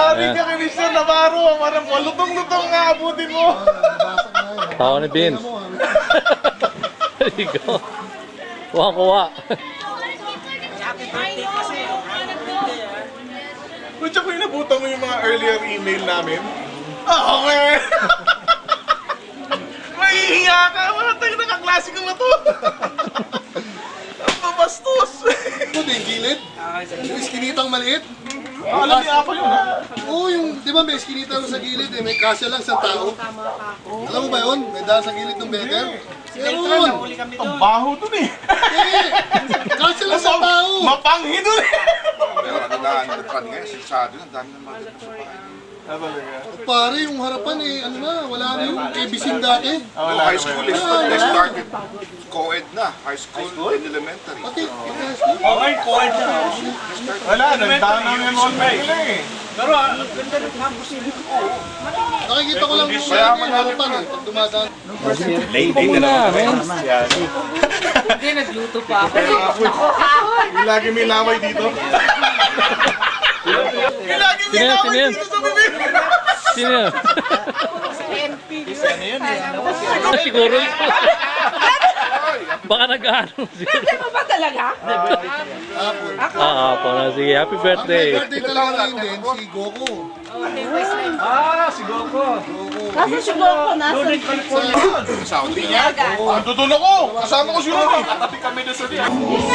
Yari ka kay Mr. Navarro. Parang lutong-lutong nga abutin mo. Tawa ni Vince. There you go. Kuha-kuha. Kung tsaka yung nabutan mo yung mga earlier email namin. Okay! Mahihiya ka! Mga tayo nakaklase ko ba ito? Ang mabastos! Ito din, gilid. Yung iskinitang maliit. Alam niya ako yun ha? Oo, yung, di ba may iskinita sa gilid eh, may kasya lang sa tao. Alam mo ba yun? May dahil sa gilid ng better. Meron! Ang baho dun eh! Kasya lang sa tao! Mapanghi dun eh! Pero ano na, ano pa nga, sensado na, dami ng mga ganito sa bahay. Pare, yung harapan eh, ano na, wala na yung ABC dati. High school is, they started co-ed na, high school and elementary. Pati, high school. Okay, coed na. Wala, nagdaan ng enrollment nila eh. Pero Nakikita ko lang yung harapan eh, pag dumadaan. Late na, men. Hindi, nagluto pa ako. yung lagi may laway dito. Yung lagi may Sino yan? laway Sino yan? dito sa bibig. Sino yun? Siguro ito. Baka nag-ano siguro. Hindi mo ba talaga? Hapon. Ako na. Sige, happy birthday. Birthday talaga ngayon din, si Goku. Si Goku. Kaso siguro ko nasa Saudi niya. Ang tutulong ko. Kasama ko si Ronnie. Kami na sa